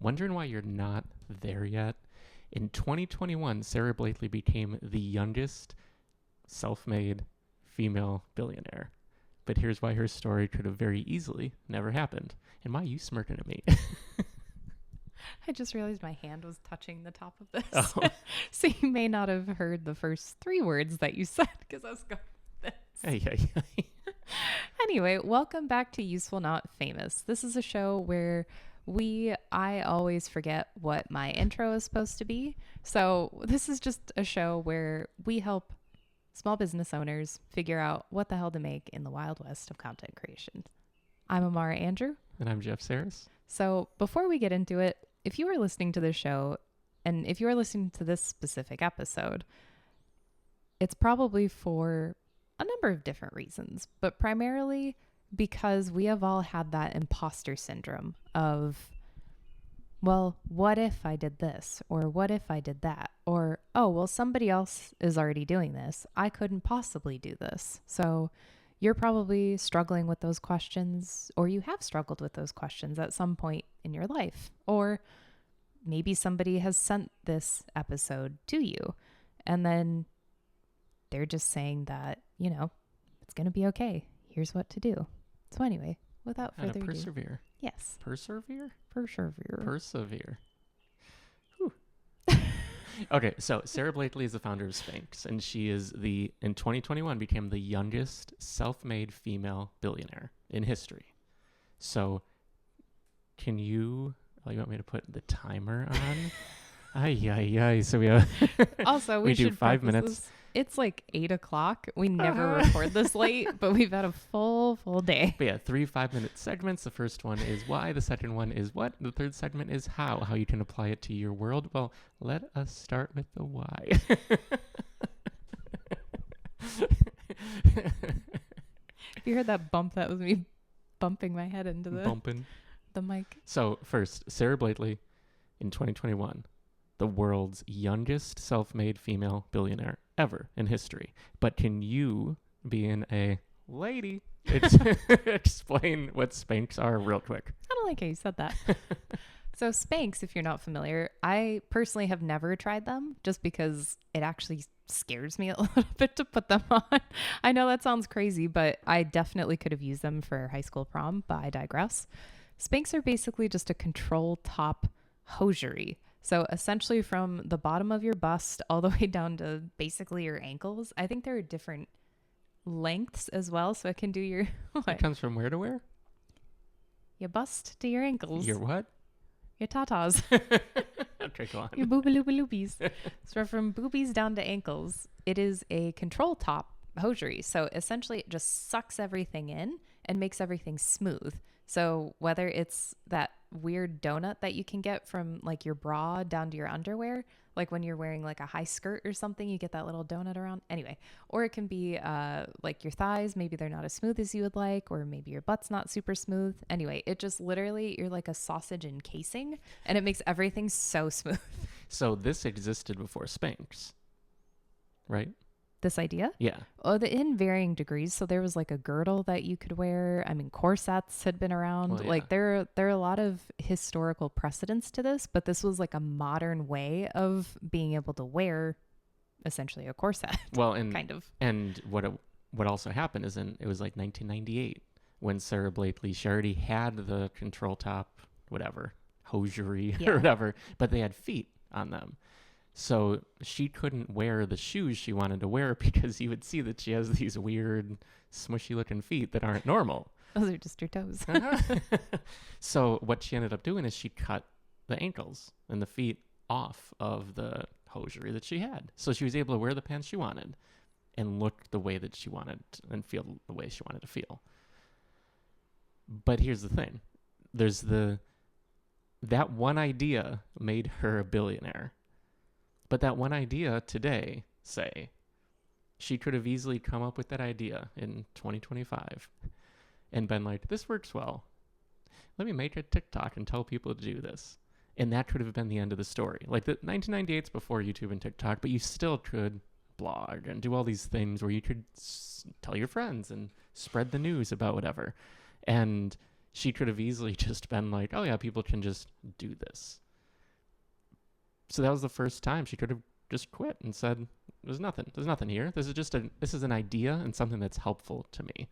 Wondering why you're not there yet? In 2021, Sara Blakely became the youngest self-made female billionaire. But here's why her story could have very easily never happened. And why are you smirking at me? I just realized my hand was touching the top of this. Oh. So you may not have heard the first 3 words that you said because I was going with this. Hey. Anyway, welcome back to Useful Not Famous. This is a show where I always forget what my intro is supposed to be. So this is just a show where we help small business owners figure out what the hell to make in the Wild West of content creation. I'm Amara Andrew. And I'm Jeff Sarris. So before we get into it, if you are listening to this show and if you are listening to this specific episode, it's probably for a number of different reasons, but primarily because we have all had that imposter syndrome of, well, what if I did this? Or what if I did that? Or, oh, well, somebody else is already doing this. I couldn't possibly do this. So you're probably struggling with those questions, or you have struggled with those questions at some point in your life. Or maybe somebody has sent this episode to you, and then they're just saying that, it's going to be okay. Here's what to do. So anyway, without further ado. Persevere. Yes. Persevere? Persevere. Whew. Okay, so Sara Blakely is the founder of Spanx, and she is in 2021 became the youngest self-made female billionaire in history. So you want me to put the timer on? Ay. So we have Also, we do 5 minutes. It's like 8:00. We never record this late, but we've had a full day. But yeah, 3 5-minute segments. The first one is why. The second one is what. The third segment is how you can apply it to your world. Well, let us start with the why. If you heard that bump, that was me bumping my head into the mic. So first, Sara Blakely in 2021, the world's youngest self-made female billionaire ever in history. But can you, being a lady, explain what Spanx are real quick? I don't like how you said that. So Spanx, if you're not familiar, I personally have never tried them just because it actually scares me a little bit to put them on. I know that sounds crazy, but I definitely could have used them for high school prom, but I digress. Spanx are basically just a control top hosiery. So essentially from the bottom of your bust all the way down to basically your ankles. I think there are different lengths as well. So it can do your... What? It comes from where to where? Your bust to your ankles. Your what? Your tatas. Okay, go on. Your boobaloobaloopies. So from boobies down to ankles, it is a control top hosiery. So essentially it just sucks everything in and makes everything smooth. So whether it's that weird donut that you can get from like your bra down to your underwear, like when you're wearing like a high skirt or something, you get that little donut around. Anyway, or it can be like your thighs. Maybe they're not as smooth as you would like, or maybe your butt's not super smooth. Anyway, it just literally, you're like a sausage encasing and it makes everything so smooth. So this existed before Spanx, right? This idea? Yeah. Oh, in varying degrees. So there was like a girdle that you could wear. I mean, corsets had been around. Well, yeah. Like there are a lot of historical precedents to this, but this was like a modern way of being able to wear essentially a corset. Well, and kind of. And what also happened is it was like 1998 when Sara Blakely, she already had the control top, whatever, hosiery or whatever, but they had feet on them. So she couldn't wear the shoes she wanted to wear because you would see that she has these weird, smushy looking feet that aren't normal. Those are just your toes. So what she ended up doing is she cut the ankles and the feet off of the hosiery that she had. So she was able to wear the pants she wanted and look the way that she wanted and feel the way she wanted to feel. But here's the thing. That one idea made her a billionaire. But that one idea today, say, she could have easily come up with that idea in 2025 and been like, this works well. Let me make a TikTok and tell people to do this. And that could have been the end of the story. Like the 1998's before YouTube and TikTok, but you still could blog and do all these things where you could tell your friends and spread the news about whatever. And she could have easily just been like, oh yeah, people can just do this. So that was the first time she could have just quit and said, there's nothing here. This is an idea and something that's helpful to me.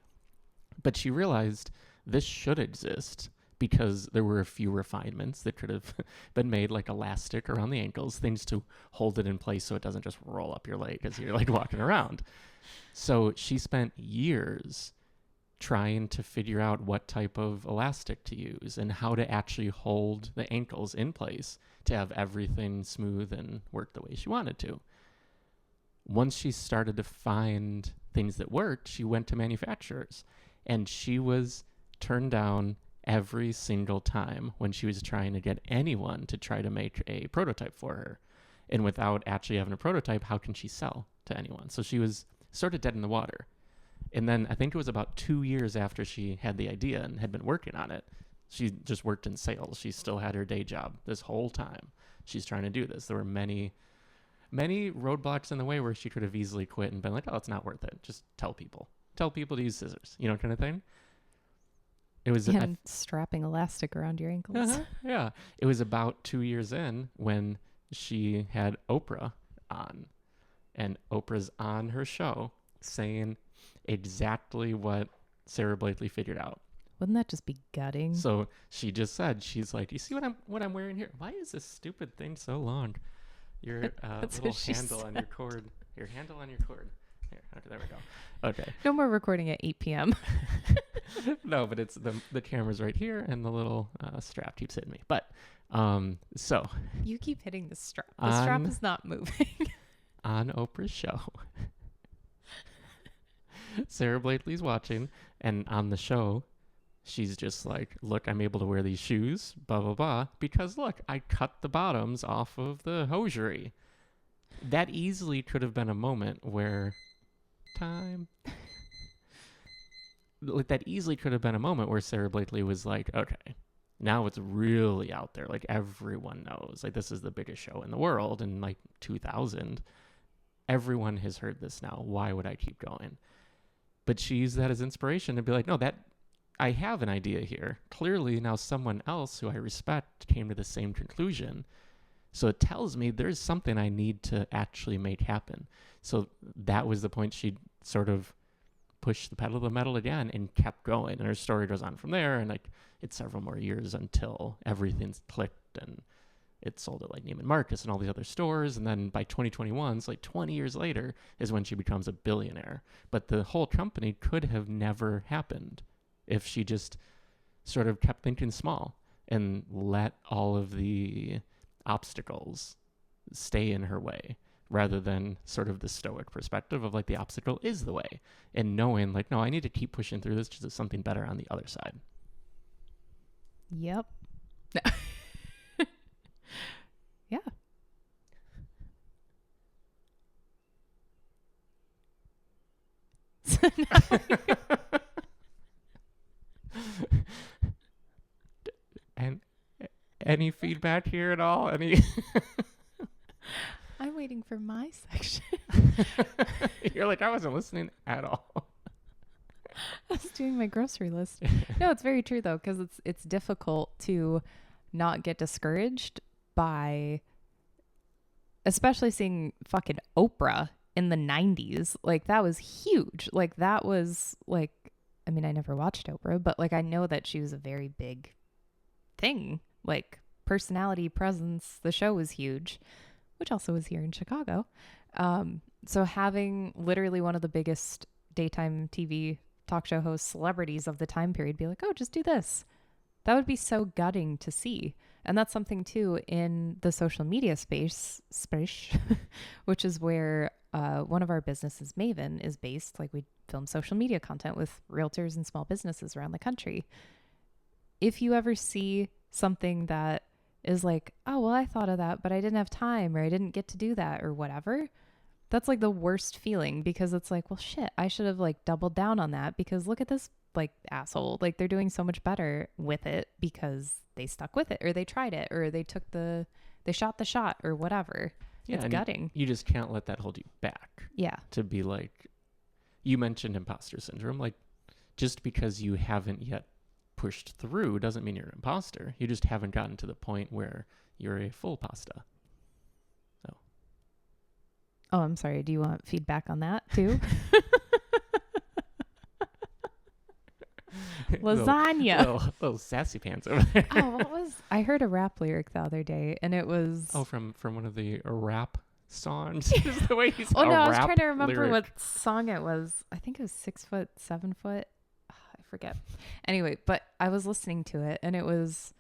But she realized this should exist because there were a few refinements that could have been made, like elastic around the ankles, things to hold it in place so it doesn't just roll up your leg as you're like walking around. So she spent years trying to figure out what type of elastic to use and how to actually hold the ankles in place to have everything smooth and work the way she wanted to. Once she started to find things that worked, she went to manufacturers, and she was turned down every single time when she was trying to get anyone to try to make a prototype for her. And without actually having a prototype, how can she sell to anyone? So she was sort of dead in the water. And then I think it was about 2 years after she had the idea and had been working on it, she just worked in sales. She still had her day job this whole time. She's trying to do this. There were many roadblocks in the way where she could have easily quit and been like, oh, it's not worth it. Just tell people to use scissors, kind of thing. It was strapping elastic around your ankles. Yeah. It was about 2 years in when she had Oprah on, and Oprah's on her show saying exactly what Sara Blakely figured out. Wouldn't that just be gutting? So she just said, she's like, you see what I'm wearing here? Why is this stupid thing so long? Your little handle on your cord. Your handle on your cord. Here, okay, there we go. Okay. No more recording at 8 p.m. No, but it's the camera's right here, and the little strap keeps hitting me. But so you keep hitting the strap. The strap is not moving. On Oprah's show, Sara Blakely's watching, and on the show, she's just like, look, I'm able to wear these shoes, blah, blah, blah, because look, I cut the bottoms off of the hosiery. That easily could have been a moment where Sara Blakely was like, okay, now it's really out there. Like, everyone knows. Like, this is the biggest show in the world in, like, 2000. Everyone has heard this now. Why would I keep going? But she used that as inspiration to be like, no, I have an idea here. Clearly, now someone else who I respect came to the same conclusion. So it tells me there's something I need to actually make happen. So that was the point she sort of pushed the pedal to the metal again and kept going. And her story goes on from there. And like, it's several more years until everything's clicked and it sold at like Neiman Marcus and all these other stores. And then by 2021, so like 20 years later, is when she becomes a billionaire. But the whole company could have never happened if she just sort of kept thinking small and let all of the obstacles stay in her way, rather than sort of the stoic perspective of like the obstacle is the way, and knowing like, no, I need to keep pushing through this because there's something better on the other side. Yep. Yeah. So and any feedback here at all? Any? I'm waiting for my section. You're like, I wasn't listening at all. I was doing my grocery list. No, it's very true though, because it's difficult to not get discouraged by, especially seeing fucking Oprah in the 90s. Like, that was huge. Like, that was like, I mean, I never watched Oprah, but like, I know that she was a very big thing, like personality, presence. The show was huge, which also was here in Chicago. So having literally one of the biggest daytime TV talk show hosts, celebrities of the time period, be like, oh, just do this. That would be so gutting to see. And that's something too in the social media space, which is where one of our businesses, Maven, is based. Like, we film social media content with realtors and small businesses around the country. If you ever see something that is like, oh, well, I thought of that, but I didn't have time, or I didn't get to do that, or whatever, that's like the worst feeling, because it's like, well, shit, I should have like doubled down on that, because look at this like asshole. Like, they're doing so much better with it because they stuck with it, or they tried it, or they shot the shot, or whatever. Yeah, it's gutting. You just can't let that hold you back. Yeah. To be like, you mentioned imposter syndrome. Like, just because you haven't yet pushed through doesn't mean you're an imposter. You just haven't gotten to the point where you're a full pasta. So. Oh, I'm sorry. Do you want feedback on that too? Lasagna. Little sassy pants over there. I heard a rap lyric the other day, and it was... Oh, from one of the rap songs? Is the way he's Oh, no, I was trying to remember what song it was. I think it was 6 foot, 7 foot. I forget. Anyway, but I was listening to it, and it was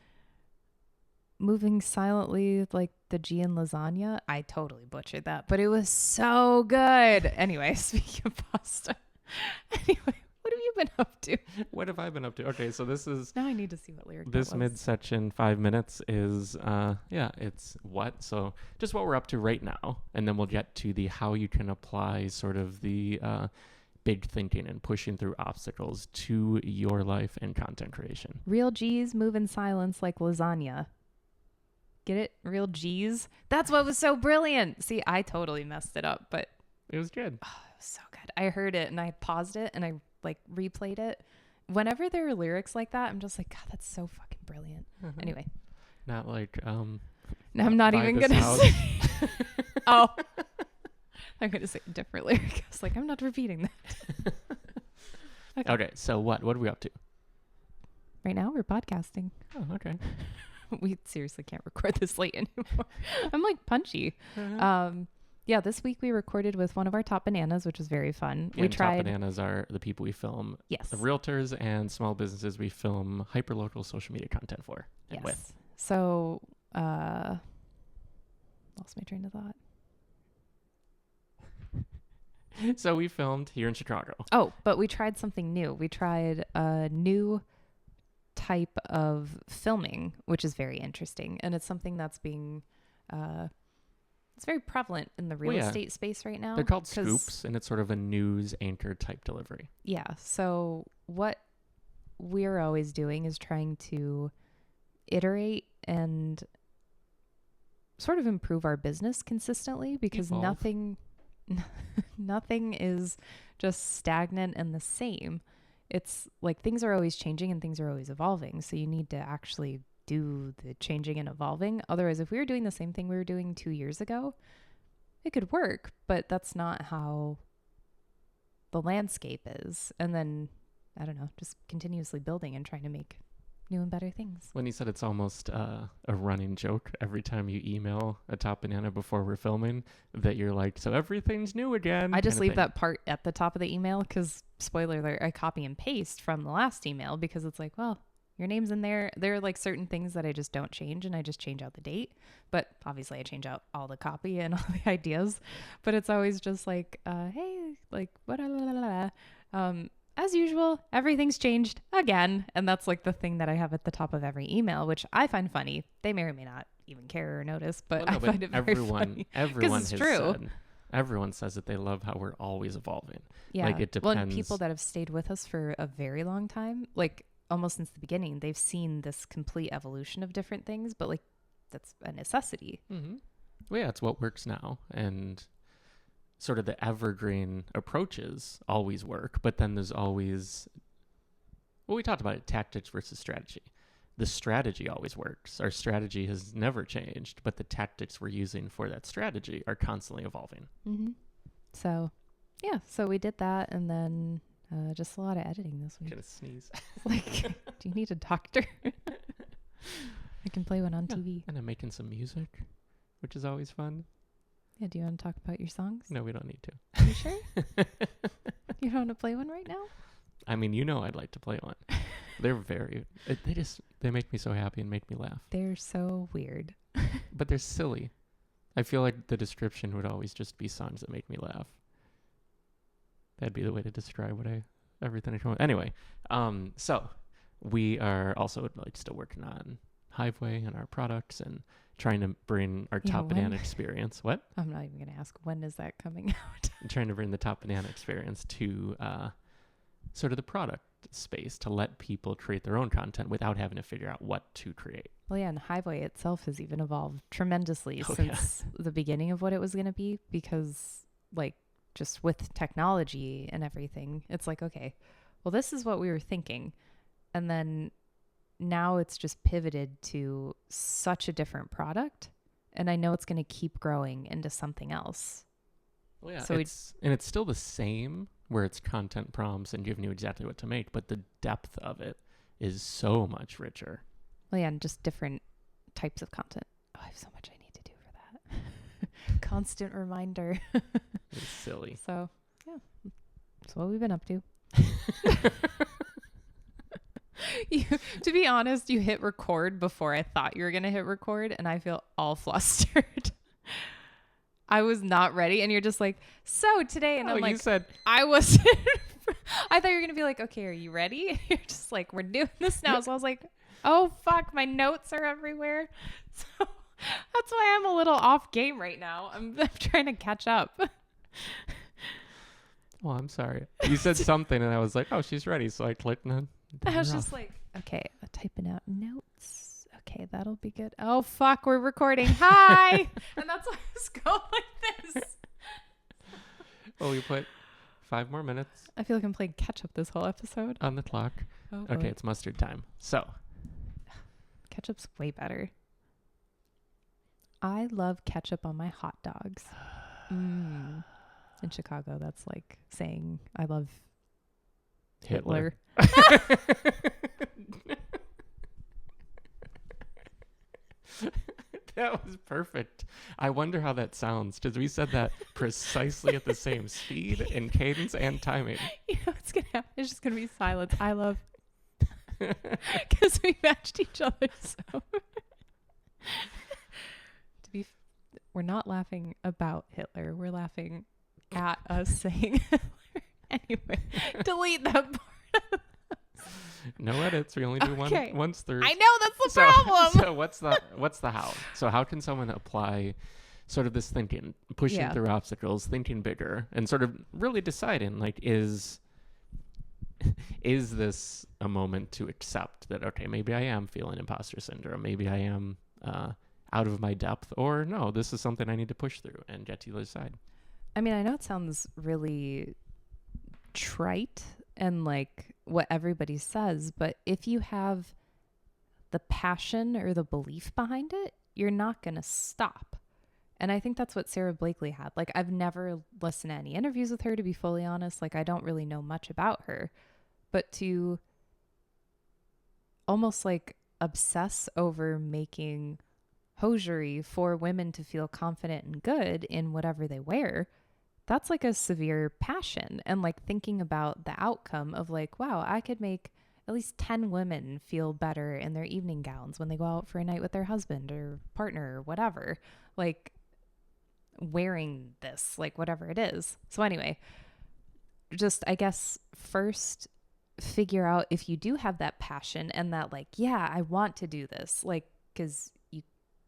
moving silently like the G in lasagna. I totally butchered that, but it was so good. Anyway, speaking of pasta. Anyway. What have you been up to? What have I been up to? Okay, so this is... Now I need to see what lyric this midsection, 5 minutes, is, it's what? So just what we're up to right now. And then we'll get to the how you can apply sort of the big thinking and pushing through obstacles to your life and content creation. Real G's move in silence like lasagna. Get it? Real G's? That's what was so brilliant. See, I totally messed it up, but... It was good. Oh, it was so good. I heard it and I paused it and I replayed it. Whenever there are lyrics like that, I'm just like, God, that's so fucking brilliant. Anyway. Not like, no, I'm not even going to say. Oh. I'm going to say a different lyric. I was like, I'm not repeating that. Okay, so what are we up to? Right now, we're podcasting. Oh, okay. We seriously can't record this late anymore. I'm like punchy. Yeah, this week we recorded with one of our top bananas, which was very fun. Yeah, top bananas are the people we film. Yes. The realtors and small businesses we film hyperlocal social media content for and with. So, lost my train of thought. So we filmed here in Chicago. Oh, but we tried something new. We tried a new type of filming, which is very interesting. And it's something that's being... it's very prevalent in the real estate space right now. They're called scoops, and it's sort of a news anchor type delivery. Yeah. So what we're always doing is trying to iterate and sort of improve our business consistently because nothing is just stagnant and the same. It's like things are always changing and things are always evolving. So you need to actually do the changing and evolving. Otherwise, if we were doing the same thing we were doing 2 years ago, it could work, but that's not how the landscape is. And then, I don't know, just continuously building and trying to make new and better things. When you said it's almost a running joke every time you email a top banana before we're filming, that you're like, so everything's new again. I just leave that part at the top of the email because, spoiler alert, I copy and paste from the last email because it's like, well, your name's in there. There are like certain things that I just don't change and I just change out the date. But obviously I change out all the copy and all the ideas. But it's always just like, hey, like, what? As usual, everything's changed again. And that's like the thing that I have at the top of every email, which I find funny. They may or may not even care or notice, but I find it very funny. Everyone has said, everyone says that they love how we're always evolving. Yeah. Like it depends. Well, and people that have stayed with us for a very long time, like, almost since the beginning, they've seen this complete evolution of different things, but like that's a necessity. Mm-hmm. Well, yeah, it's what works now. And sort of the evergreen approaches always work, but then there's always, well, we talked about it, tactics versus strategy. The strategy always works. Our strategy has never changed, but the tactics we're using for that strategy are constantly evolving. Mm-hmm. So, yeah, so we did that, and then just a lot of editing this week. Gonna sneeze. Like, do you need a doctor? I can play one on TV. And I'm making some music, which is always fun. Yeah, do you want to talk about your songs? No, we don't need to. Are you sure? You don't want to play one right now? I mean, I'd like to play one. They're they make me so happy and make me laugh. They're so weird. But they're silly. I feel like the description would always just be songs that make me laugh. That'd be the way to describe everything I come with. Anyway, so we are also like still working on Hiveway and our products and trying to bring our top banana experience. What? I'm not even going to ask, when is that coming out? I'm trying to bring the top banana experience to sort of the product space to let people create their own content without having to figure out what to create. Well, yeah, and Hiveway itself has even evolved tremendously since the beginning of what it was going to be, because like just with technology and everything, it's like, okay, well, this is what we were thinking. And then now it's just pivoted to such a different product. And I know it's going to keep growing into something else. Well, yeah, So it's still the same where it's content prompts and giving you exactly what to make, but the depth of it is so much richer. Well, yeah, and just different types of content. Oh, I have so much I need to do for that. Constant reminder. It's silly. So, yeah, that's what we've been up to. To be honest, you hit record before I thought you were going to hit record, and I feel all flustered. I was not ready, and you're just like, so today, and I'm like, you said I wasn't. I thought you were going to be like, okay, are you ready? You're just like, we're doing this now. So I was like, oh, fuck, my notes are everywhere. So that's why I'm a little off game right now. I'm trying to catch up. well, I'm sorry. You said something, and I was like, oh, she's ready. So I clicked on. I was just like, okay, I'm typing out notes. Okay, that'll be good. Oh, fuck, we're recording. Hi. And that's why I was going like this. Well, we put 5 more minutes I feel like I'm playing catch up this whole episode. on the clock. Oh, Okay, it's mustard time. So, ketchup's way better. I love ketchup on my hot dogs. In Chicago, that's like saying I love Hitler. That was perfect. I wonder how that sounds, because we said that precisely at the same speed and cadence and timing. You know what's gonna happen? It's just gonna be silence. I love because we matched each other. So we're not laughing about Hitler. We're laughing at us saying Hitler. Anyway, delete that part. No edits. We only do Okay. once through. I know that's the problem. So what's the how? So how can someone apply sort of this thinking, pushing through obstacles, thinking bigger, and sort of really deciding like is this a moment to accept that, okay, maybe I am feeling imposter syndrome, maybe I am out of my depth, or no, this is something I need to push through and get to the other side. I mean, I know it sounds really trite and like what everybody says, but if you have the passion or the belief behind it, you're not going to stop. And I think that's what Sara Blakely had. Like, I've never listened to any interviews with her, to be fully honest. Like, I don't really know much about her, but to almost like obsess over making hosiery for women to feel confident and good in whatever they wear, that's like a severe passion. And like thinking about the outcome of like, wow, I could make at least 10 women feel better in their evening gowns when they go out for a night with their husband or partner or whatever, like wearing this, like whatever it is. So anyway, just I guess first figure out if you do have that passion and that like, yeah, I want to do this, like, because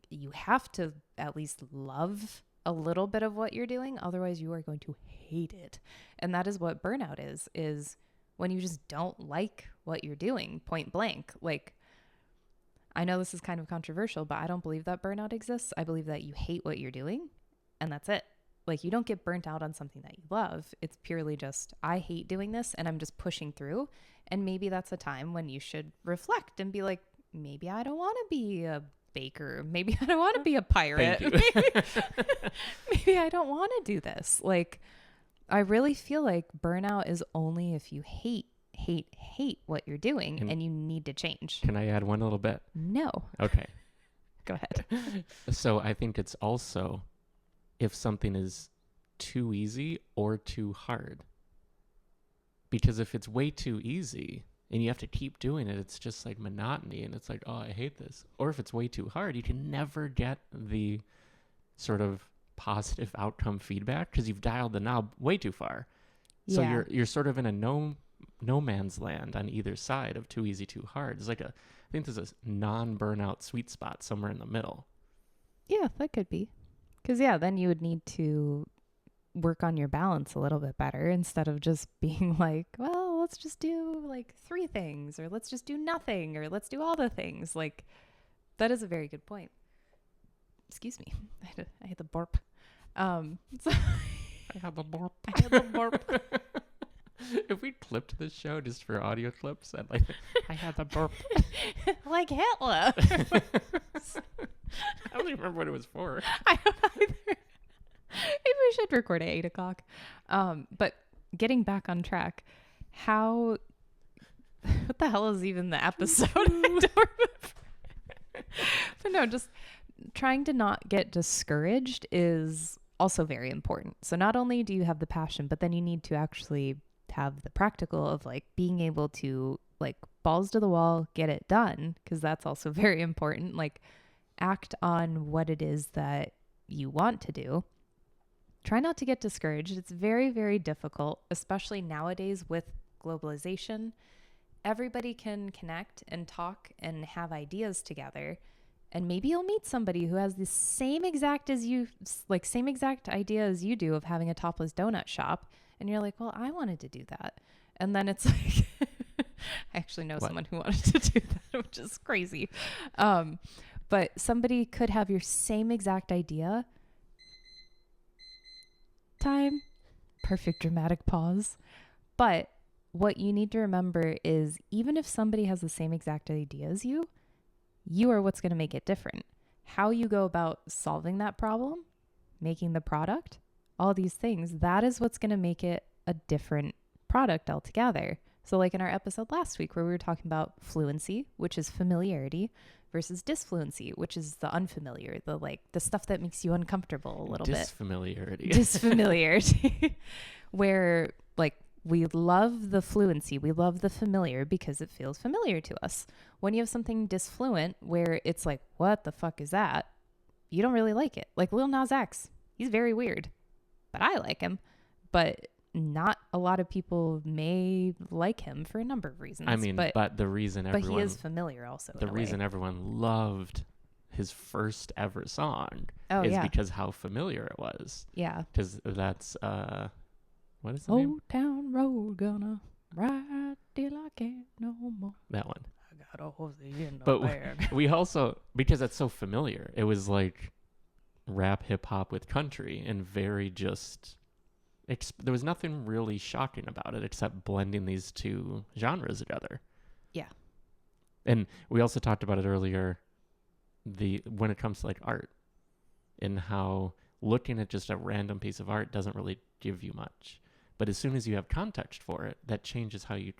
you have to at least love a little bit of what you're doing. Otherwise you are going to hate it. And that is what burnout is when you just don't like what you're doing, point blank. Like, I know this is kind of controversial, but I don't believe that burnout exists. I believe that you hate what you're doing and that's it. Like, you don't get burnt out on something that you love. It's purely just, I hate doing this and I'm just pushing through. And maybe that's a time when you should reflect and be like, maybe I don't want to be a baker. Maybe I don't want to be a pirate. Maybe I don't want to do this. Like, I really feel like burnout is only if you hate what you're doing and you need to change. Can I add one little bit? No. Okay. Go ahead. So I think it's also if something is too easy or too hard. Because if it's way too easy and you have to keep doing it, it's just like monotony and it's like, oh, I hate this. Or if it's way too hard, you can never get the sort of positive outcome feedback because you've dialed the knob way too far. So you're sort of in a no man's land on either side of too easy, too hard. It's like I think there's a non-burnout sweet spot somewhere in the middle. Yeah, that could be. Because then you would need to work on your balance a little bit better instead of just being like, well, let's just do like 3 things, or let's just do nothing, or let's do all the things. Like, that is a very good point. Excuse me. I had the burp. So I have a burp. I had the burp. If we clipped this show just for audio clips, I'd like, I had the burp. Like Hitler. I don't even remember what it was for. I don't either. Maybe we should record at 8 o'clock. But getting back on track, what the hell is even the episode? I don't remember. But no, just trying to not get discouraged is also very important. So not only do you have the passion, but then you need to actually have the practical of like being able to like balls to the wall, get it done. Cause that's also very important. Like act on what it is that you want to do. Try not to get discouraged. It's very, very difficult, especially nowadays with globalization. Everybody can connect and talk and have ideas together. And maybe you'll meet somebody who has the same exact idea as you do of having a topless donut shop. And you're like, well, I wanted to do that. And then it's like, I actually know someone who wanted to do that, which is crazy. But somebody could have your same exact idea. Time. Perfect dramatic pause. But what you need to remember is even if somebody has the same exact idea as you are what's going to make it different. How you go about solving that problem, making the product, all these things, that is what's going to make it a different product altogether. So like in our episode last week where we were talking about fluency, which is familiarity, versus disfluency, which is the unfamiliar, the stuff that makes you uncomfortable a little bit. Disfamiliarity. Where like we love the fluency, we love the familiar because it feels familiar to us. When you have something disfluent where it's like, what the fuck is that? You don't really like it. Like Lil Nas X, he's very weird, but I like him. But not a lot of people may like him for a number of reasons. I mean, but the reason everyone... But he is familiar also. The reason everyone loved his first ever song is because how familiar it was. Yeah. Because that's... what is the name? Old Town Road, gonna ride till I can't no more. That one. I got a horse in the But bag. we also, because it's so familiar, it was like rap hip hop with country and very just, there was nothing really shocking about it except blending these two genres together. Yeah. And we also talked about it earlier, when it comes to like art and how looking at just a random piece of art doesn't really give you much. But as soon as you have context for it, that changes how you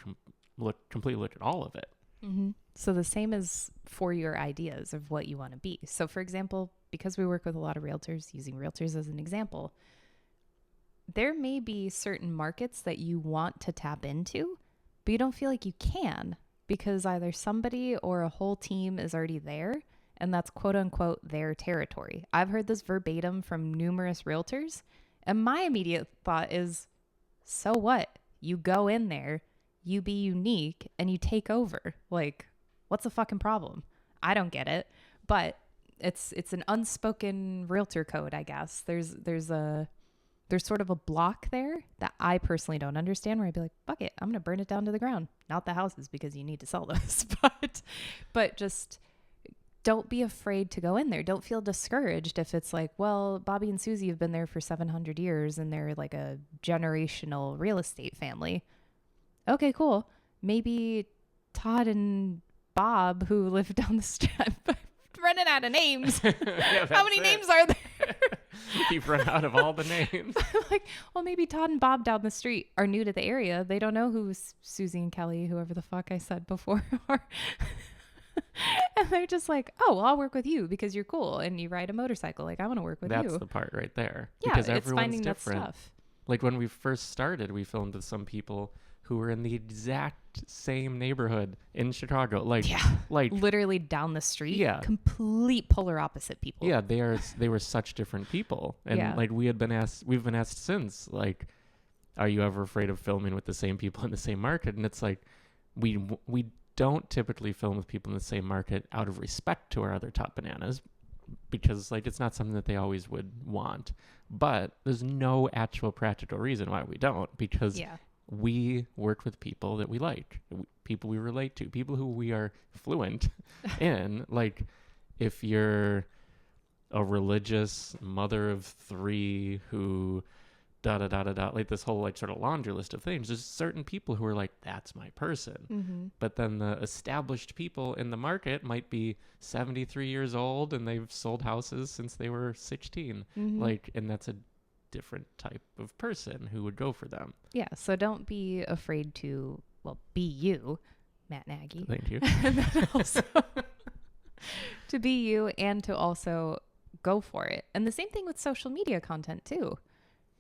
completely look at all of it. Mm-hmm. So the same as for your ideas of what you want to be. So for example, because we work with a lot of realtors, using realtors as an example, there may be certain markets that you want to tap into, but you don't feel like you can because either somebody or a whole team is already there and that's quote unquote their territory. I've heard this verbatim from numerous realtors. And my immediate thought is, so what? You go in there, you be unique, and you take over. Like, what's the fucking problem? I don't get it. But it's an unspoken realtor code, I guess. There's sort of a block there that I personally don't understand where I'd be like, fuck it, I'm going to burn it down to the ground. Not the houses because you need to sell those. But just... don't be afraid to go in there. Don't feel discouraged if it's like, well, Bobby and Susie have been there for 700 years and they're like a generational real estate family. Okay, cool. Maybe Todd and Bob, who live down the street, running out of names. How many names are there? You've run out of all the names. Like, well, maybe Todd and Bob down the street are new to the area. They don't know who Susie and Kelly, whoever the fuck I said before, are. And they're just like, oh, well, I'll work with you because you're cool and you ride a motorcycle. Like, I want to work with you. That's the part right there. Yeah, because it's everyone's finding different. that stuff. Like when we first started, we filmed with some people who were in the exact same neighborhood in Chicago. Like literally down the street. Yeah. Complete polar opposite people. Yeah, they were such different people. And like we've been asked since, like, are you ever afraid of filming with the same people in the same market? And it's like, we don't typically film with people in the same market out of respect to our other top bananas because like it's not something that they always would want. But there's no actual practical reason why we don't, because we work with people that we like, people we relate to, people who we are fluent in. Like if you're a religious mother of 3 who da da da da da, like this whole like sort of laundry list of things. There's certain people who are like, that's my person. Mm-hmm. But then the established people in the market might be 73 years old and they've sold houses since they were 16. Mm-hmm. Like, and that's a different type of person who would go for them. Yeah. So don't be afraid to, well, be you, Matt Nagy. Thank you. And then also to be you and to also go for it. And the same thing with social media content too.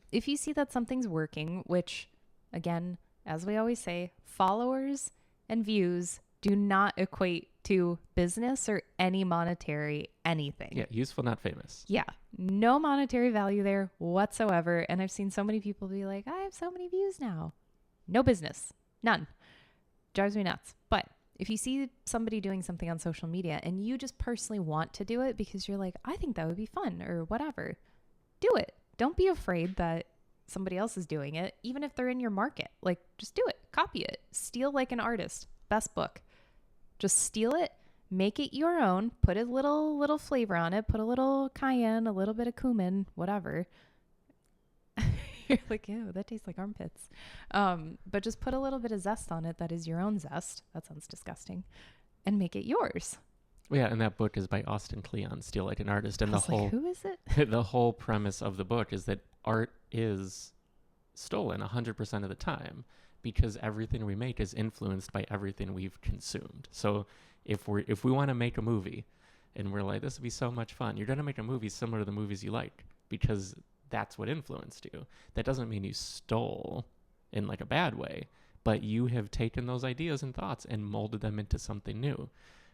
If you see that something's working, which again, as we always say, followers and views do not equate to business or any monetary anything. Yeah, useful, not famous. Yeah, no monetary value there whatsoever. And I've seen so many people be like, I have so many views now. No business, none. Drives me nuts. But if you see somebody doing something on social media and you just personally want to do it because you're like, I think that would be fun or whatever, do it. Don't be afraid that somebody else is doing it, even if they're in your market. Like, just do it. Copy it. Steal like an artist. Best book. Just steal it. Make it your own. Put a little flavor on it. Put a little cayenne, a little bit of cumin, whatever. You're like, ew, that tastes like armpits. But just put a little bit of zest on it that is your own zest. That sounds disgusting. And make it yours. Yeah, and that book is by Austin Kleon, Steal Like an Artist. And I was like, who is it? the whole premise of the book is that art is stolen 100% of the time because everything we make is influenced by everything we've consumed. So if we want to make a movie and we're like, this would be so much fun, you're going to make a movie similar to the movies you like because that's what influenced you. That doesn't mean you stole in like a bad way, but you have taken those ideas and thoughts and molded them into something new.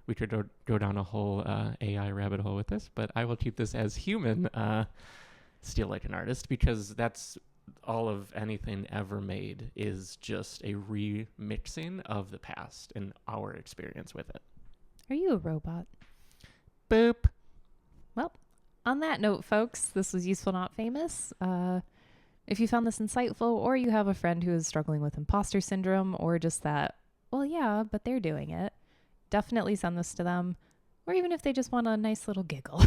We could go down a whole AI rabbit hole with this, but I will keep this as human, Steal Like an Artist, because that's all of anything ever made is just a remixing of the past and our experience with it. Are you a robot? Boop. Well, on that note, folks, this was Useful Not Famous. If you found this insightful or you have a friend who is struggling with imposter syndrome or just that, well, yeah, but they're doing it, definitely send this to them. Or even if they just want a nice little giggle.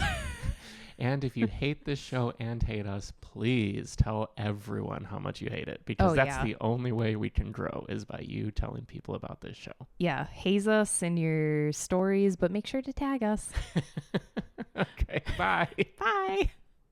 And if you hate this show and hate us, please tell everyone how much you hate it, because that's the only way we can grow is by you telling people about this show. Yeah, haze us in your stories, but make sure to tag us. Okay, bye. Bye.